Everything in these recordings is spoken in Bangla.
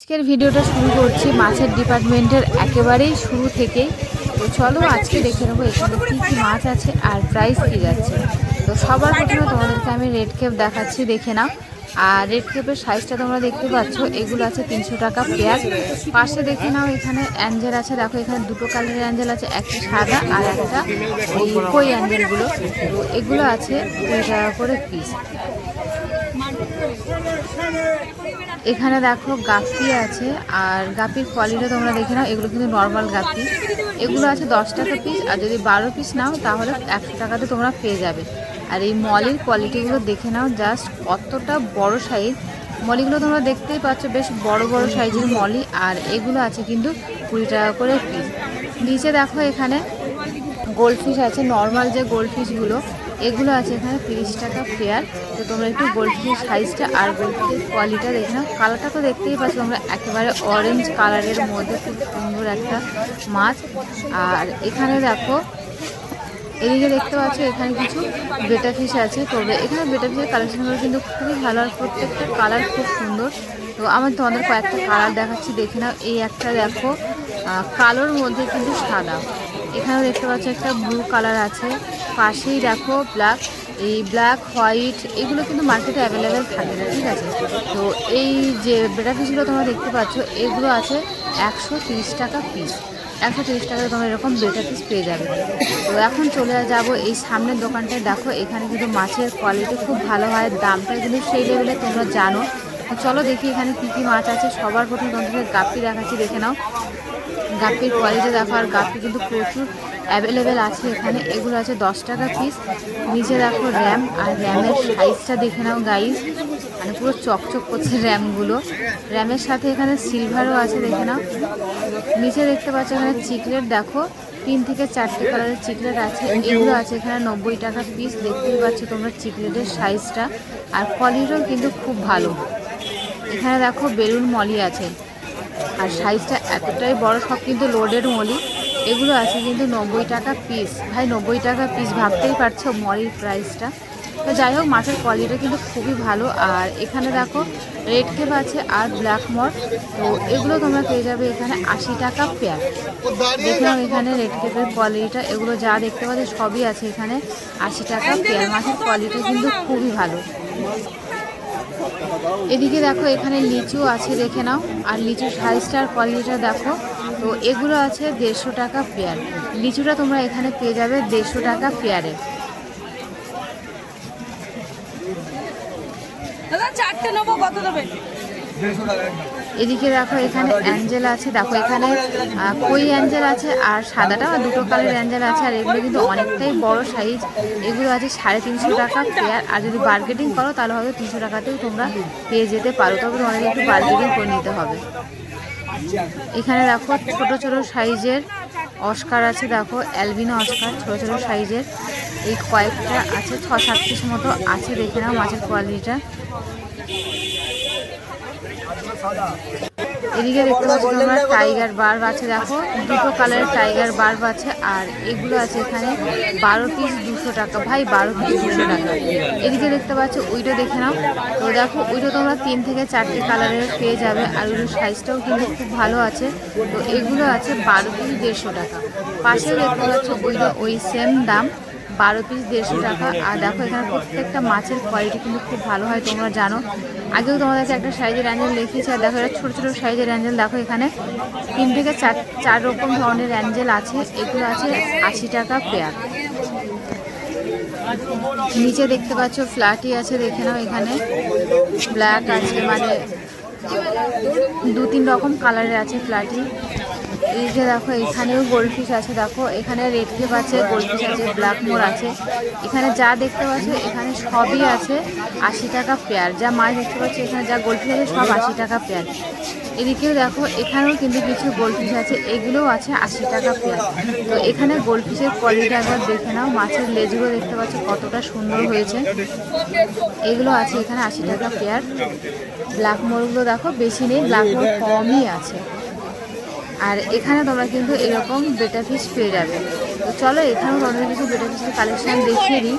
আজকের ভিডিওটা শুরু করছি মাছের ডিপার্টমেন্টের একেবারেই শুরু থেকেই। তো চলো আজকে দেখে নেবো এখানে কী কী মাছ আছে আর প্রাইস কী যাচ্ছে। তো সবার প্রথমে তোমাদেরকে আমি রেড কেপ দেখাচ্ছি, দেখে নাও। আর রেড কেপের সাইজটা তোমরা দেখতে পাচ্ছ, এগুলো আছে 300 টাকা পেয়ার। পাশে দেখে নাও এখানে অ্যাঞ্জেল আছে, দেখো এখানে দুটো কালারের অ্যাঞ্জেল আছে, একটা সাদা আর একটা ওই কই অ্যাঞ্জেলগুলো। তো এগুলো আছে 2 টাকা করে পিস। এখানে দেখো গাপ্পি আছে, আর গাপ্পির কোয়ালিটি তোমরা দেখে নাও, এগুলো কিন্তু নর্মাল গাপ্পি। এগুলো আছে 10 টাকা পিস, আর যদি 12 পিস নাও তাহলে 100 টাকাতে তোমরা পেয়ে যাবে। আর এই মলির কোয়ালিটিগুলো দেখে নাও, জাস্ট কতটা বড় সাইজ। মলিগুলো তোমরা দেখতেই পাচ্ছ, বেশ বড় বড় সাইজের মলি। আর এগুলো আছে কিন্তু 20 টাকা করে পিস। নিচে দেখো এখানে গোল্ডফিশ আছে, নর্মাল যে গোল্ডফিশগুলো এগুলো আছে এখানে 30 টাকা পেয়ার। তো তোমরা একটু গোল্ডফিশের সাইজটা আর গোল্ডফিশের কোয়ালিটিটা দেখে নাও। কালারটা তো দেখতেই পাচ্ছ তোমরা, একেবারে অরেঞ্জ কালারের মধ্যে খুব সুন্দর একটা মাছ। আর এখানে দেখো এদিকে দেখতে পাচ্ছ এখানে কিছু বেটা ফিশ আছে। তবে এখানে বেটা ফিশের কালেকশনগুলো কিন্তু খুবই ভালো, আর প্রত্যেকটা কালার খুব সুন্দর। তো আমি তোমাদের কয়েকটা কালার দেখাচ্ছি, দেখে নাও। এই একটা দেখো কালোর মধ্যে কিন্তু সাদা। এখানেও দেখতে পাচ্ছ একটা ব্লু কালার আছে, পাশেই দেখো ব্ল্যাক। এই ব্ল্যাক হোয়াইট এগুলো কিন্তু মার্কেটে অ্যাভেলেবেল থাকে না, ঠিক আছে। তো এই যে বেটা ফিশগুলো তোমরা দেখতে পাচ্ছ, এগুলো আছে 130 টাকা পিস। 130 টাকায় তোমরা এরকম বেটা পিস পেয়ে যাবে। তো এখন চলে যাব এই সামনের দোকানটায়। দেখো এখানে কিন্তু মাছের কোয়ালিটি খুব ভালো হয়, দামটা কিন্তু সেই লেভেলে তোমরা জানো। তো চলো দেখি এখানে কী কী মাছ আছে। সবার প্রথমে তোমাদেরকে গাপ্পি দেখাচ্ছি, দেখে নাও। গাপ্পির কোয়ালিটি দেখো, আর গাপ্পি কিন্তু প্রচুর অ্যাভেলেবেল আছে এখানে। এগুলো আছে 10 টাকা পিস। নিচে দেখো র্যাম, আর র্যামের সাইজটা দেখে নাও গাইজ, মানে পুরো চকচক করছে র্যামগুলো। র্যামের সাথে এখানে সিলভারও আছে, দেখে নাও। নিচে দেখতে পাচ্ছ এখানে চিকলেট, দেখো 3 থেকে 4টে কালারের চিকলেট আছে। এগুলো আছে এখানে 90 টাকা পিস। দেখতেই পাচ্ছ তোমরা চিকলেটের সাইজটা, আর কোয়ালিটিও কিন্তু খুব ভালো। এখানে দেখো বেলুন মলি আছে, আর সাইজটা এতটাই বড়, সব কিন্তু লোডেড মলি। এগুলো আছে কিন্তু 90 টাকা পিস। ভাই 90 টাকা পিস, ভাবতেই পারছো মলির প্রাইসটা। তো যাই হোক, মাছের কোয়ালিটি কিন্তু খুবই ভালো। আর এখানে দেখো রেড কেপ আছে আর ব্ল্যাক মর। তো এগুলো তোমরা পেয়ে যাবে এখানে 80 টাকা পেয়ার। দেখলাম এখানে রেড কেপের কোয়ালিটিটা, এগুলো যা দেখতে পাচ্ছ সবই আছে এখানে 80 টাকা পেয়ার। মাছের কোয়ালিটি কিন্তু খুবই ভালো। এদিকে দেখো এখানে লিচু আছে, দেখে নাও। আর লিচুর সাইজটা আর কোয়ালিটিটা দেখো। তো এগুলো আছে 150 টাকা পেয়ার। লিচুটা তোমরা এখানে পেয়ে যাবে 150 টাকা পেয়ারে। চারটে নেবো, কত দেবেন? এদিকে দেখো এখানে অ্যাঞ্জেল আছে, দেখো এখানে কই অ্যাঞ্জেল আছে, আর সাদাটা আর দুটো কালার অ্যাঞ্জেল আছে। আর এগুলো কিন্তু অনেকটাই বড় সাইজ। এগুলো আছে 350 টাকা পেয়ার। আর যদি বার্গেটিং করো তাহলে হয়তো 300 টাকাতেও তোমরা পেয়ে যেতে পারো, তবে তোমাদের একটু বার্গেটিং করে নিতে হবে। এখানে দেখো ছোট ছোট সাইজের অস্কার আছে, দেখো অ্যালবিনো অস্কার ছোট ছোট সাইজের। এই কয়েকটা আছে, 6-7 পিস মতো আছে, দেখে নাও মাছের কোয়ালিটিটা। এদিকে দেখতে পাচ্ছি তোমরা টাইগার বার্ব আছে, দেখো দুটো কালারের টাইগার বার্ব আছে। আর এগুলো আছে এখানে 12 পিস 200 টাকা। ভাই 12 পিস 200 টাকা। এদিকে দেখতে পাচ্ছ উইডো, দেখে নাও। তো দেখো উইডো তোমরা 3 থেকে 4টে কালারের পেয়ে যাবে, আর উইডোর সাইজটাও কিন্তু খুব ভালো আছে। তো এগুলো আছে 12 পিস 150 টাকা। পাশেও দেখতে পাচ্ছ উইডো, ওই সেম দাম, 12 পিস 150 টাকা। আর দেখো এখানে প্রত্যেকটা মাছের কোয়ালিটি কিন্তু খুব ভালো হয়, তোমরা জানো। আগেও তোমাদেরকে একটা সাইজের অ্যাঞ্জেল দেখিয়েছি। আর দেখো এটা ছোটো ছোটো সাইজের অ্যাঞ্জেল, দেখো এখানে 3 থেকে 4 রকম ধরনের অ্যাঞ্জেল আছে। এগুলো আছে 80 টাকা পেয়ার। নিচে দেখতে পাচ্ছ ফ্ল্যাটি আছে, দেখে নাও। এখানে ব্ল্যাক আছে, মানে 2-3 রকম কালারের আছে ফ্ল্যাটি। এই যে দেখো এখানেও গোল্ডফিশ আছে, দেখো এখানে রেড কেপ আছে, গোল্ডফিশ আছে, ব্ল্যাক মোর আছে। এখানে যা দেখতে পাচ্ছ এখানে সবই আছে 80 টাকা পেয়ার। যা মাছ দেখতে পাচ্ছ এখানে, যা গোল্ডফিশ আছে সব 80 টাকা পেয়ার। এদিকেও দেখো এখানেও কিন্তু কিছু গোল্ডফিশ আছে, এগুলোও আছে 80 টাকা পেয়ার। তো এখানে গোল্ডফিশের কোয়ালিটি একবার দেখে নাও। মাছের লেজগুলো দেখতে পাচ্ছ কতটা সুন্দর হয়েছে। এগুলো আছে এখানে 80 টাকা পেয়ার। ব্ল্যাক মোরগুলো দেখো বেশি নেই, ব্ল্যাক মোর কমই আছে। আর এখানে তোমরা কিন্তু এরকম বেটা ফিশ পেয়ে যাবে। তো চলো এখানেও তোমাদের কিছু বেটা ফিশের কালেকশান দেখিয়ে দিই।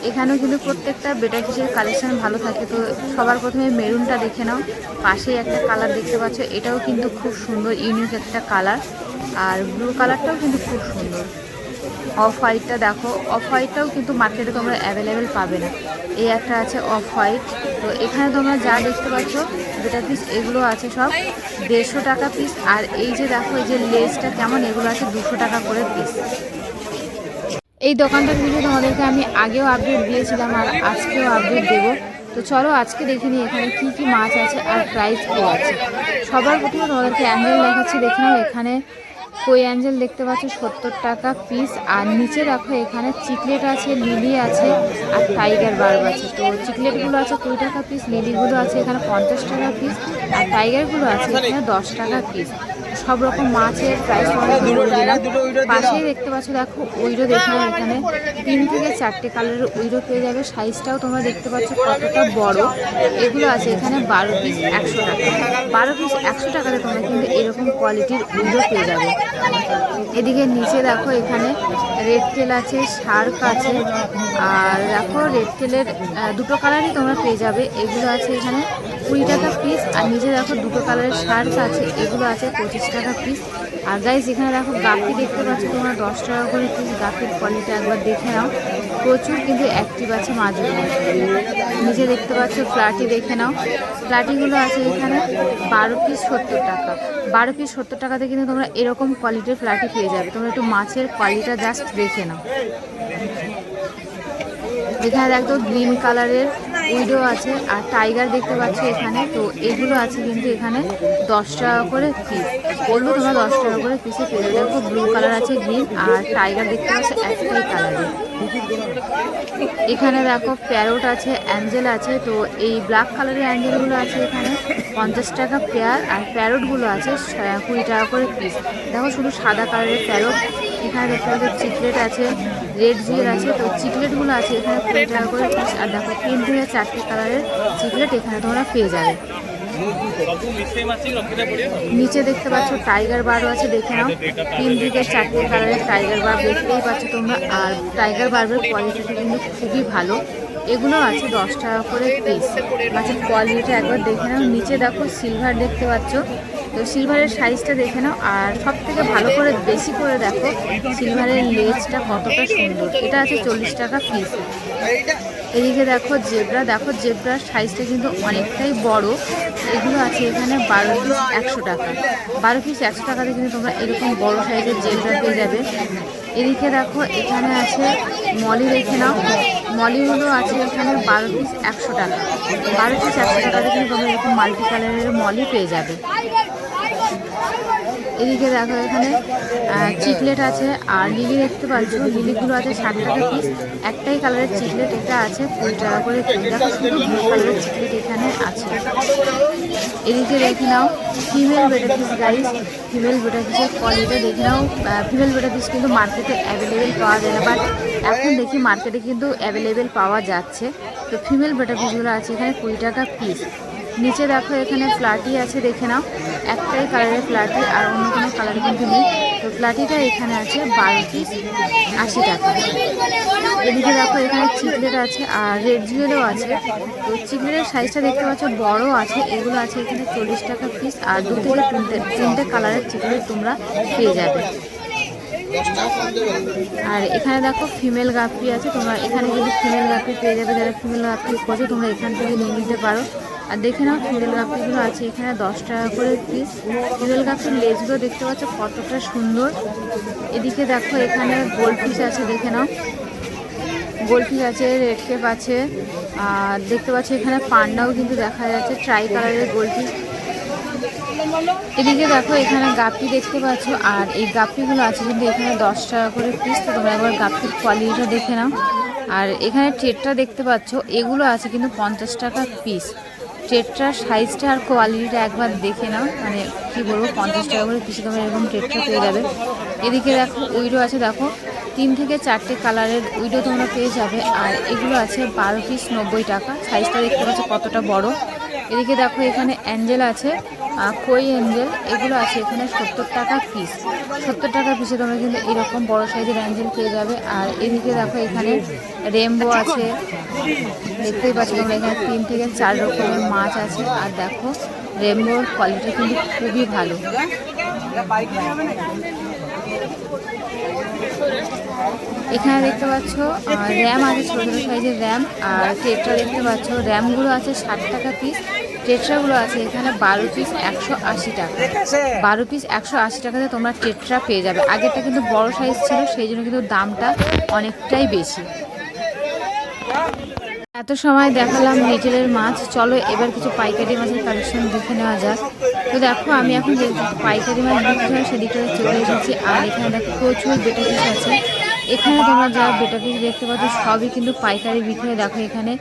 এখানেও কিন্তু প্রত্যেকটা বেটা ফিশের কালেকশন ভালো থাকে। তো সবার প্রথমে মেরুনটা দেখে নাও, পাশেই একটা কালার দেখতে পাচ্ছ, এটাও কিন্তু খুব সুন্দর ইউনিক একটা কালার। আর ব্লু কালারটাও কিন্তু খুব সুন্দর। অফ হোয়াইটটা দেখো, অফ হোয়াইটটাও কিন্তু মার্কেটে তোমরা অ্যাভেলেবেল পাবে না। এই একটা আছে অফ হোয়াইট। তো এখানে তোমরা যা দেখতে পাচ্ছ বেটা পিস, এগুলো আছে সব 150 টাকা পিস। আর এই যে দেখো এই যে লেজটা কেমন, এগুলো আছে 200 টাকা করে পিস। এই দোকানটার ভিডিও তোমাদেরকে আমি আগেও আপডেট দিয়েছিলাম আর আজকেও আপডেট দেবো। তো চলো আজকে দেখে নিই এখানে কি কি মাছ আছে আর প্রাইস কী আছে। সবার প্রথমে তোমাদেরকে অ্যাঞ্জেল দেখাচ্ছি, দেখে নাও। এখানে কই অ্যাঞ্জেল দেখতে পাচ্ছ 70 টাকা পিস। আর নিচে দেখো এখানে চিকলেট আছে, লিলি আছে আর টাইগার বার্ব আছে। তো চিকলেটগুলো আছে 20 টাকা পিস, লিলিগুলো আছে এখানে 50 টাকা পিস, আর টাইগারগুলো আছে এখানে 10 টাকা পিস। সব রকম মাছের প্রাইস পাশেই দেখতে পাচ্ছ। দেখো উইরো দেখে নাও, এখানে 3 থেকে 4টে কালারের উইরো পেয়ে যাবে। সাইজটাও তোমরা দেখতে পাচ্ছ কতটা বড়। এগুলো আছে এখানে 12 পিস 100 টাকা। 12 পিস 100 টাকাতে তোমরা কিন্তু এরকম কোয়ালিটির উইরো পেয়ে যাবে। এদিকে নিচে দেখো এখানে রেড টেল আছে, শার্ক আছে। আর দেখো রেড টেলের দুটো কালারই তোমরা পেয়ে যাবে। এগুলো আছে এখানে 20 টাকা পিস। আর নিচে দেখো দুটো কালারের শার্ক আছে, এগুলো আছে 25 টাকা পিস। আর গাইস এখানে দেখো গাপ্পি দেখতে পাচ্ছ তোমরা 10 টাকা করে পিস। গাপ্পির কোয়ালিটি একবার দেখে নাও, প্রচুর কিন্তু অ্যাক্টিভ আছে মাছগুলো। নিচে দেখতে পাচ্ছ ফ্লাটি দেখে নাও, ফ্লাটিগুলো আছে এখানে 12 পিস 70 টাকা। 12 পিস 70 টাকাতে কিন্তু তোমরা এরকম কোয়ালিটির ফ্লাটি পেয়ে যাবে। তোমরা একটু মাছের কোয়ালিটিটা জাস্ট দেখে নাও। এখানে দেখো গ্রিন কালারের উইডো আছে আর টাইগার দেখতে পাচ্ছ এখানে। তো এগুলো আছে কিন্তু এখানে 10 টাকা করে পিস, বলবো তোমরা 10 টাকা করে পিসে পেয়ে যাবে। দেখো ব্লু কালার আছে, গ্রিন আর টাইগার দেখতে পাচ্ছ একটাই কালারের। এখানে দেখো প্যারোট আছে, অ্যাঞ্জেল আছে। তো এই ব্ল্যাক কালারের অ্যাঞ্জেলগুলো আছে এখানে 50 টাকা পেয়ার, আর প্যারোটগুলো আছে 20 টাকা করে পিস। দেখো শুধু সাদা কালারের প্যারোট। এখানে দেখতে পাচ্ছ চিকলেট আছে, রেড জিয়ের আছে। তো চিকলেটগুলো আছে এখানে 20 টাকা করে পিস। আর দেখো 3 থেকে 4টে কালারের চিকলেট এখানে তোমরা পেয়ে যাবে। নিচে দেখতে পাচ্ছ টাইগার বারও আছে, দেখে নাও। 3 থেকে 4টে কালারের টাইগার বার দেখতেই পাচ্ছ তোমরা। আর টাইগার বার্বের কোয়ালিটিটা কিন্তু খুবই ভালো। এগুলো আছে 10 টাকা করে পিস। মাছের কোয়ালিটিটা একবার দেখে নাও। নিচে দেখো সিলভার দেখতে পাচ্ছ। তো সিলভারের সাইজটা দেখে নাও। আর সব থেকে ভালো করে বেশি করে দেখো সিলভারের লেজটা কতটা সুন্দর। এটা আছে 40 টাকা পিস। এদিকে দেখো জেব্রা, দেখো জেব্রার সাইজটা কিন্তু অনেকটাই বড়। এগুলো আছে এখানে 12 পিস 100 টাকা। 12 পিস 100 টাকাতে কিন্তু তোমরা এরকম বড় সাইজের জেব্রা পেয়ে যাবে। এদিকে দেখো এখানে আছে মলি দেখে নাও। মলিগুলো আছে এখানে 12 পিস 100 টাকা। 12 পিস 100 টাকাতে কিন্তু তোমরা এরকম মাল্টি কালারের মলি পেয়ে যাবে। এদিকে দেখো এখানে চিকলেট আছে আর লিলি দেখতে পাচ্ছ। লিলিগুলো আছে 60 টাকা পিস। একটাই কালারের চিকলেট, এটা আছে 20 টাকা করে পিস। দেখো শুধু ব্লু কালারের চিকলেট এখানে আছে। এদিকে দেখে নাও ফিমেল বেটা পিস গাইস। ফিমেল বেটা পিসের কোয়ালিটি দেখে নাও। ফিমেল বেটা পিস কিন্তু মার্কেটে অ্যাভেলেবেল পাওয়া যায় না, বাট এখন দেখি মার্কেটে কিন্তু অ্যাভেলেবেল পাওয়া যাচ্ছে। তো ফিমেল বেটা পিসগুলো আছে এখানে 20 টাকা পিস। নিচে দেখো এখানে ফ্লাটি আছে, দেখে নাও। একটাই কালারের ফ্লাটি, আর অন্য কোনো কালার কিন্তু নেই। তো ফ্লাটিটা এখানে আছে 12 পিস 80 টাকা। এদিকে দেখো এখানে চিকলেট আছে আর রেড জুয়েলও আছে। তো চিকলেটের সাইজটা দেখতে পাচ্ছ বড় আছে। এগুলো আছে এখানে 40 টাকা পিস। আর 2 থেকে 3টে কালারের চিকলেট তোমরা পেয়ে যাবে। আর এখানে দেখো ফিমেল গাপ্পি আছে। তোমরা এখানে কিন্তু ফিমেল গাপ্পি পেয়ে যাবে। যারা ফিমেল গাপ্পি খোঁজো তোমরা এখান থেকে নিয়ে নিতে পারো। আর দেখে নাও ফিমেল গাপ্পিগুলো আছে এখানে 10 টাকা করে পিস। ফিমেল গাপ্পির লেজগুলো দেখতে পাচ্ছ কতটা সুন্দর। এদিকে দেখো এখানে গোল্ড ফিশ আছে, দেখে নাও। গোল্ড ফিশ আছে, রেড কেপ আছে। আর দেখতে পাচ্ছ এখানে পান্ডাও কিন্তু দেখা যাচ্ছে, ট্রাই কালারের গোল্ড ফিশ। এদিকে দেখো এখানে গাপ্পি দেখতে পাচ্ছ। আর এই গাপ্পিগুলো আছে কিন্তু এখানে 10 টাকা করে পিস। তো তোমরা একবার গাপ্পির কোয়ালিটিটা দেখে নাও। আর এখানে ট্রেটটা দেখতে পাচ্ছ, এগুলো আছে কিন্তু 50 টাকা পিস। ট্রেটটার সাইজটা আর কোয়ালিটিটা একবার দেখে নাও, মানে কী বলবো, 50 টাকা করে পিসে তোমরা এরকম ট্রেটটা পেয়ে যাবে। এদিকে দেখো উইডো আছে, দেখো 3 থেকে 4টে কালারের উইডো তোমরা পেয়ে যাবে। আর এগুলো আছে 12 পিস 90 টাকা। সাইজটা দেখতে পাচ্ছ কতটা বড়। এদিকে দেখো এখানে অ্যাঞ্জেল আছে, কই অ্যাঞ্জেল, এগুলো আছে এখানে 70 টাকা পিস। 70 টাকা পিসে তোমরা কিন্তু এরকম বড় সাইজের অ্যাঞ্জেল পেয়ে যাবে। আর এদিকে দেখো এখানে রেমবো আছে, দেখতেই পাচ্ছ তোমরা এখানে 3 থেকে 4 রকমের মাছ আছে। আর দেখো রেমবোর কোয়ালিটি কিন্তু খুবই ভালো। এখানে দেখতে পাচ্ছ র্যাম আছে, ছোটো ছোটো সাইজের র্যাম। আর টেট্রা দেখতে পাচ্ছ, র্যামগুলো আছে 60 টাকা পিস, টেট্রাগুলো আছে এখানে 12 পিস 180 টাকা। 12 পিস 180 টাকাতে তোমরা টেট্রা পেয়ে যাবে। আগেরটা কিন্তু বড় সাইজ ছিল, সেই জন্য কিন্তু দামটা অনেকটাই বেশি। এত সময় দেখালাম রিটেলের মাছ, চলো এবার কিছু পাইকারি মাছের কালেকশন দেখে নেওয়া যাক। তো দেখো আমি এখন যে পাইকারি মাছ বিক্রি হয় সেদিকটাতে চলে এসেছি। আর এখানে দেখো প্রচুর বেটা পিস আছে। এখানে তোমরা যা বেটা পিস দেখতে পাচ্ছ সবই কিন্তু পাইকারি বিক্রি হয়। দেখো এখানে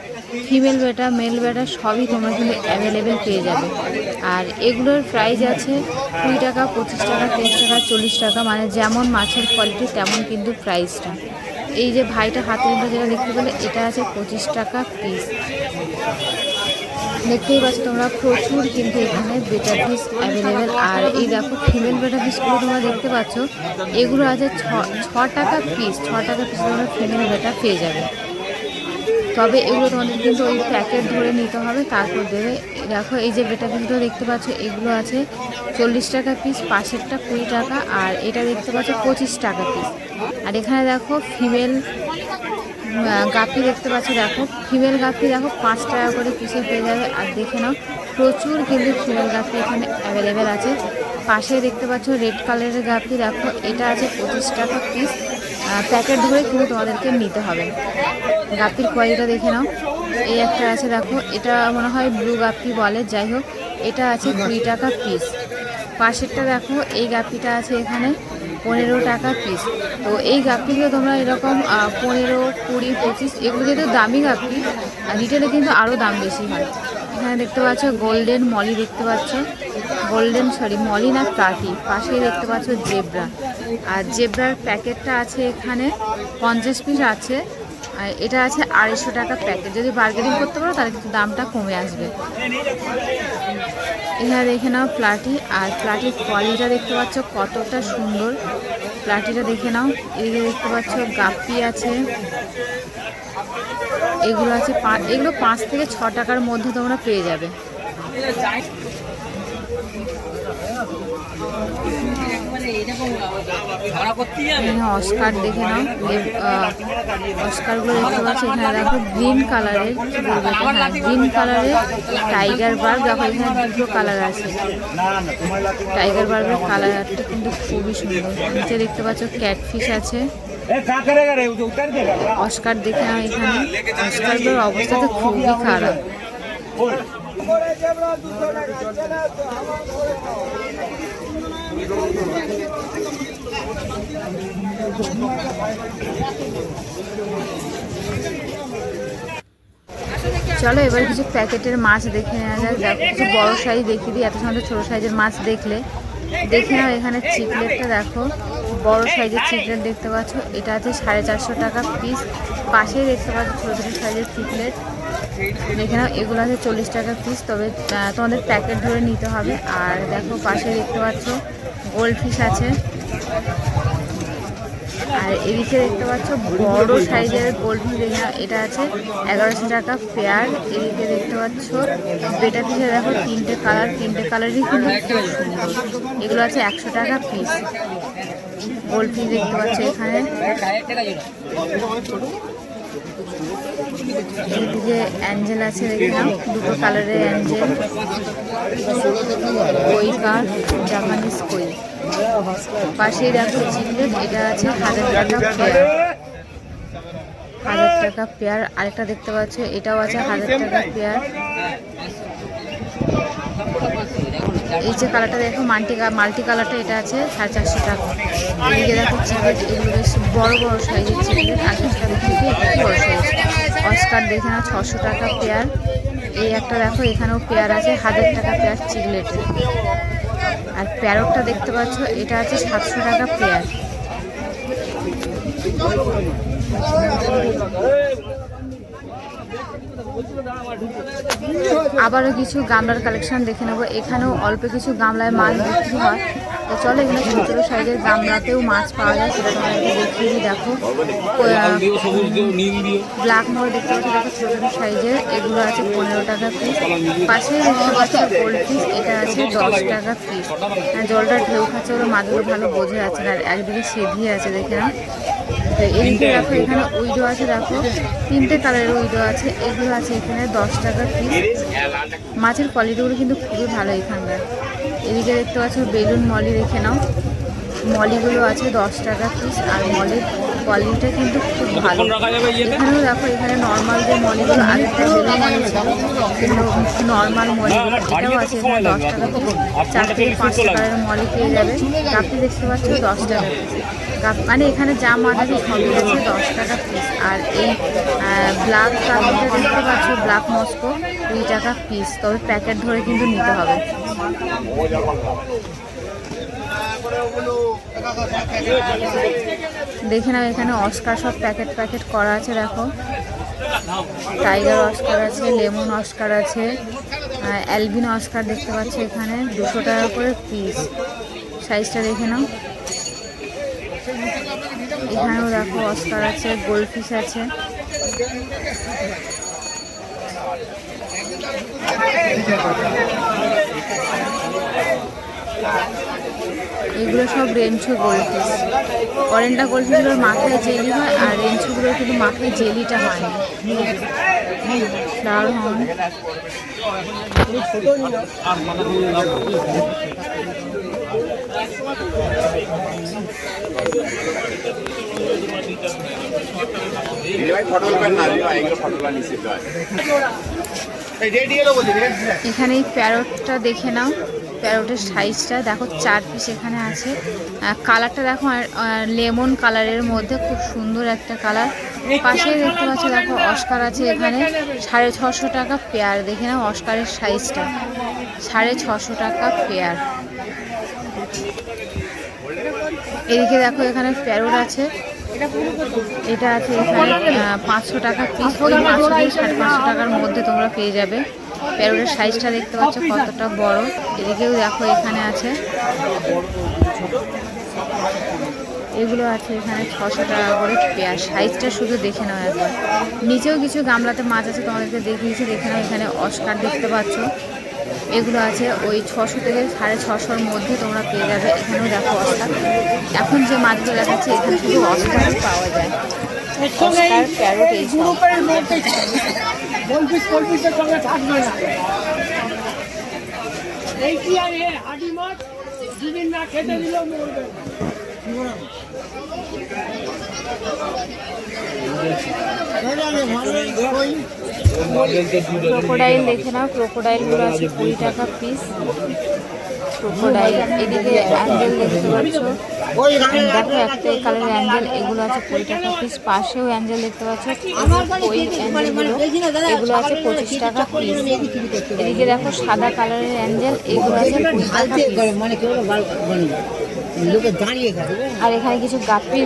ফিমেল বেটা, মেল বেটা সবই তোমরা কিন্তু অ্যাভেলেবেল পেয়ে যাবে। আর এগুলোর প্রাইস আছে 20 টাকা, 25 টাকা, 30 টাকা, 40 টাকা, মানে যেমন মাছের কোয়ালিটি তেমন কিন্তু প্রাইসটা। এই যে ভাইটা হাতের যেটা দেখতে পেলে এটা আছে 25 টাকা পিস। দেখতেই পাচ্ছ তোমরা প্রচুর কিন্তু এখানে বেটা পিস অ্যাভেলেবেল। আর এই দেখো ফিমেল বেটা পিসগুলো তোমরা দেখতে পাচ্ছ, এগুলো আছে 6 টাকা পিস। 6 টাকা পিস তোমরা ফিমেল বেটা পেয়ে যাবে। তবে এগুলো তোমাদের কিন্তু ওই প্যাকেট ধরে নিতে হবে, তারপর দেবে। দেখো এই যে বেটা পিসগুলো দেখতে পাচ্ছ, এগুলো আছে 40 টাকা পিস, পাশেরটা 20 টাকা, আর এটা দেখতে পাচ্ছ 25 টাকা পিস। আর এখানে দেখো ফিমেল গাপি দেখতে পাচ্ছ, দেখো ফিমেল গাপি দেখো 5 টাকা করে পিসে পেয়ে যাবে। আর দেখে নাও প্রচুর কিন্তু ফিমেল গাপি এখানে অ্যাভেলেবেল আছে। পাশে দেখতে পাচ্ছ রেড কালারের গাপি, দেখো এটা আছে 25 টাকা পিস। প্যাকেট ধরে কিন্তু তোমাদেরকে নিতে হবে। গাপির কোয়ালিটিটা দেখে নাও, এই একটা আছে দেখো, এটা মনে হয় ব্লু গাপি বলে, যাই হোক এটা আছে 20 টাকা পিস। পাশেরটা দেখো এই গাপিটা আছে এখানে 15 টাকা পিস। তো এই গাপিগুলো তোমরা এরকম 15, 20, 25 এগুলো যেহেতু দামি গাপি, আর রিটেলে কিন্তু আরও দাম বেশি হয়। এখানে দেখতে পাচ্ছ গোল্ডেন মলি দেখতে পাচ্ছ, মলি না প্লাটি। পাশে দেখতে পাচ্ছ জেব্রা, আর জেব্রার প্যাকেটটা আছে এখানে 50 পিস আছে। আর এটা আছে 250 টাকা প্যাকেট। যদি বার্গেনিং করতে পারো তাহলে কিন্তু দামটা কমে আসবে। এখানে দেখে নাও প্লাটি, আর প্লাটির কোয়ালিটিটা দেখতে পাচ্ছ কতটা সুন্দর, প্লাটিটা দেখে নাও। এদিকে দেখতে পাচ্ছ গাপ্পি আছে, এগুলো আছে এগুলো 5 থেকে 6 টাকার মধ্যে তোমরা পেয়ে যাবে। অস্কার দেখে নাও, অস্কারগুলো দেখতে পাচ্ছি। এখানে দেখো গ্রিন কালারের, গ্রিন কালারের টাইগার বার্গ। দেখো এখানে দুটো কালার আছে, টাইগার বার্গের কালারটা কিন্তু খুবই সুন্দর। নিচে দেখতে পাচ্ছ ক্যাটফিশ আছে। অস্কার দেখে নাও, এখানে অস্কারগুলোর অবস্থা তো খুবই খারাপ। চলো এবার কিছু প্যাকেটের মাছ দেখে নেওয়া যাক। দেখো কিছু বড় সাইজ দেখিয়ে দিই, এত সময় ছোটো সাইজের মাছ দেখে নাও। এখানে চিকলেটটা দেখো, বড় সাইজের চিকলেট দেখতে পাচ্ছ, এটা আছে 450 টাকা পিস। পাশেই দেখতে পাচ্ছ ছোটো ছোটো সাইজের চিকলেট দেখে নাও, এগুলো আছে 40 টাকা পিস। তবে তোমাদের প্যাকেট ধরে নিতে হবে। আর দেখো পাশে দেখতে পাচ্ছ গোল্ড ফিশ আছে। আর এদিকে দেখতে পাচ্ছ বড় সাইজের গোল্ড ফিশ দেখে নাও, এটা আছে 1100 টাকা পেয়ার। এদিকে দেখতে পাচ্ছ বেটা ফিশে দেখো 3টে কালারই কিন্তু খুব সুন্দর, এগুলো আছে 100 টাকা পিস। গোল্ড ফিশ দেখতে পাচ্ছ এখানে। এদিকে অ্যাঞ্জেল আছে দেখে নাও, দুটো কালারের অ্যাঞ্জেল, কই কার, জাপানিজ কই। পাশেই দেখো চিকলেট, এটা আছে 1000 টাকা পেয়ার, 1000 টাকা পেয়ার। আরেকটা দেখতে পাচ্ছ এটাও আছে 1000 টাকা পেয়ার। এই যে কালারটা দেখো মাল্টি কালারটা, এটা আছে 450 টাকা। এদিকে দেখো চিকলেট, এগুলো বেশ বড় সাইজের চিকলেট, 28 টাকা থেকে একটু বড় সাইজ। অস্কার দেখে নাও 600 টাকা পেয়ার। এই একটা দেখো এখানেও পেয়ার আছে 1000 টাকা পেয়ার চিকলেটের। আর প্যারটটা দেখতে পাচ্ছ, এটা আছে 700 টাকা পেয়ার। আবারও কিছু গামলার কালেকশন দেখে নেবো। এখানেও অল্প কিছু গামলায় মাছ বিক্রি হয়। তো চলো, এখানে ছোটো ছোটো সাইজের গামলাতেও মাছ পাওয়া যায়, সেটা তোমাদেরকে দেখিয়ে দিই। দেখো ব্ল্যাক মোর দেখতে পাচ্ছি, দেখো ছোটো ছোটো সাইজের, এগুলো আছে 15 টাকা পিস। পাশে দেখতে পাচ্ছি গোল্ড পিস, এটা আছে 10 টাকা পিস। জলটা ঢেউ খাচ্ছে, ওরা মাছগুলো ভালো বোঝা যাচ্ছে না, আর একদিকে সেধিয়ে আছে দেখে না। তো এইদিকে দেখো এখানে উইডো আছে, দেখো 3টে কালারের উইডো আছে, এগুলো আছে এখানে 10 টাকা পিস। মাছের কোয়ালিটিগুলো কিন্তু খুবই ভালো এখানকার। এদিকে দেখতে পাচ্ছ বেলুন মলি, রেখে নাও, মলিগুলো আছে 10 টাকা পিস, আর মলির কোয়ালিটিটা কিন্তু খুব ভালো। এখানেও দেখো, এখানে নর্মাল যে মলিগুলো আরেকটা বেলুন মলি ছিল, কিন্তু নর্মাল মলিগুলো এটাও আছে এখানে 10 টাকা পিস। 4 থেকে 5 টাকার মলি পেয়ে যাবে। আপনি দেখতে পাচ্ছ 10 টাকা পিস। মানে এখানে যা মাছ আছে সবই আছে 10 টাকা পিস। আর এই ব্ল্যাক কাপটা দেখতে পাচ্ছ, ব্ল্যাক মস্কো 2 টাকা পিস, তবে প্যাকেট ধরে কিন্তু নিতে হবে। দেখে নাও, এখানে অস্কার সব প্যাকেট প্যাকেট করা আছে। দেখো টাইগার অস্কার আছে, লেমন অস্কার আছে, অ্যালবিনো অস্কার দেখতে পাচ্ছ এখানে 200 টাকা করে পিস। সাইজটা দেখে নাও। এখানেও দেখো অস্কার আছে, গোল্ড ফিশ আছে। এগুলো সব রেঞ্চো গোল্ড ফিশ। অরেন্ডা গোল্ড ফিশগুলোর মাথায় জেলি হয়, আর রেঞ্চোগুলোর কিন্তু মাথায় জেলিটা হয় না। ফ্লাওয়ার হর্ন, এখানে এই প্যারটটা দেখে নাও, প্যারটের সাইজটা দেখো 4 পিস এখানে আছে। কালারটা দেখো লেমন কালারের মধ্যে, খুব সুন্দর একটা কালার। পাশে দেখতে পাচ্ছ দেখো অস্কার আছে এখানে 650 টাকা পেয়ার। দেখে নাও অস্কারের সাইজটা 650 টাকা পেয়ার। এদিকে দেখো এখানে প্যারট আছে, এটা আছে এখানে 500 টাকা পিস। ওই 500 থেকে 550 টাকার মধ্যে তোমরা পেয়ে যাবে। প্যারটের সাইজটা দেখতে পাচ্ছ কতটা বড়। এদিকেও দেখো এখানে আছে, এগুলো আছে এখানে 600 টাকা করে পেয়ার। সাইজটা শুধু দেখে নাও একবার। নিচেও কিছু গামলাতে মাছ আছে, তোমাদেরকে দেখিয়েছি। দেখে নাও এখানে অস্কার দেখতে পাচ্ছ, এগুলো আছে ওই 600 থেকে 650-র মধ্যে তোমরা পেয়ে যাবে। এখানেও দেখো অস্কার। এখন যে মাছগুলো দেখাচ্ছে এখানে শুধু অস্কারই পাওয়া যায়, অস্কার, প্যারট, এই সব। ক্রোকোডাইল দেখে নাও, ক্রোকোডাইলগুলো আছে 20 টাকা পিস। ক্রোকোডাইল, এদিকে অ্যাঞ্জেল দেখতে পাচ্ছ, দেখো একটাই কালারের অ্যাঞ্জেল, এগুলো আছে 20 টাকা পিস। পাশেও অ্যাঞ্জেল দেখতে পাচ্ছ, ওই অ্যাঞ্জেলগুলো, এগুলো আছে 25 টাকা পিস। এদিকে দেখো সাদা কালারের অ্যাঞ্জেল, এগুলো আছে 20 টাকা পিস। আর এখানে কিছু গাপ্পি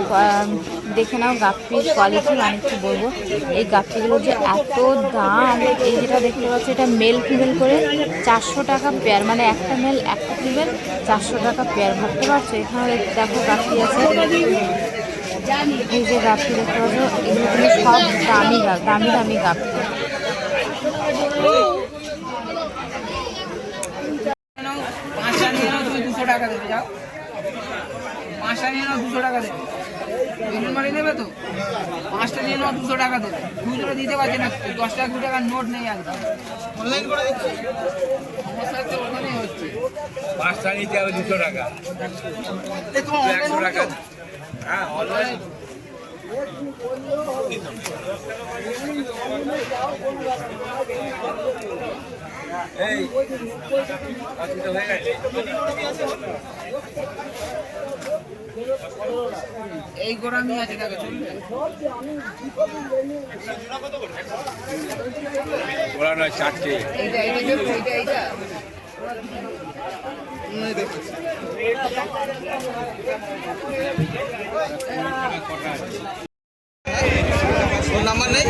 দেখে নাও, গাপ্পির কোয়ালিটি মানে কি বলবো, এই গাপ্পিগুলোর যে এত দাম। এই যেটা দেখতে পাচ্ছ, এটা মেল ফিমেল করে 400 টাকা পেয়ার, মানে একটা মেল একটা ফিমেল 400 টাকা পেয়ার। ভাবতে পারছো? এখানে দেখো গাপ্পি আছে, এই যে গাপ্পি দেখতে পাচ্ছ, এগুলো কিন্তু সব দামি দামি দামি গাপ্পি। পাঁচটা নিয়ে নাও 200 টাকা দেবে। বেলুন মারি নেবে তো, 5টা নিয়ে নাও 200 টাকা দেবে। 200 দিতে পারছে না, 10 টাকা 2 টাকার নোট নেই একদম। অনলাইন করে দিচ্ছি, সমস্যা তো ওখানেই হচ্ছে। 5টা নিতে হবে 200 টাকা, 100 টাকা। হ্যাঁ অনলাইন। এই আজকে হয়ে গেছে, এই গোরামি আছে, তাকে চলবে গোরা নয় 4টে। এইটা এইটা দেখো, এইটা এইটা নাম্বার নেই।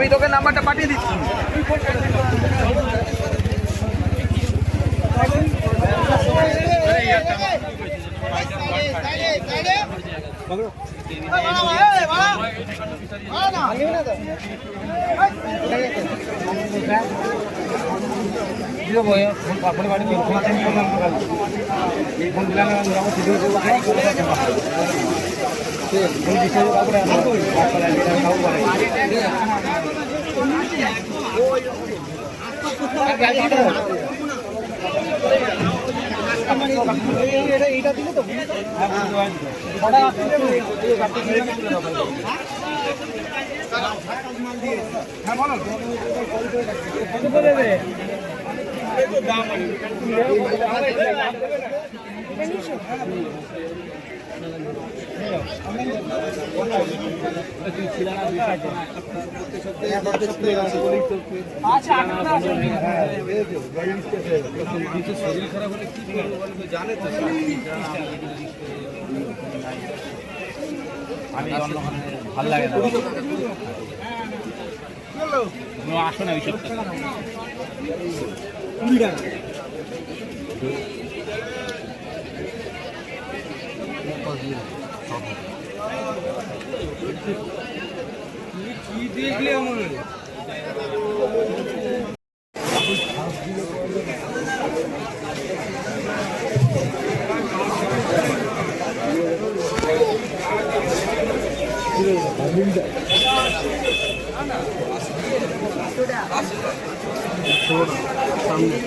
আমি তোকে নাম্বারটা পাঠিয়ে দিচ্ছি। ভালো লাগে না আসো না ওইসব কি দেখলে আমার সামনে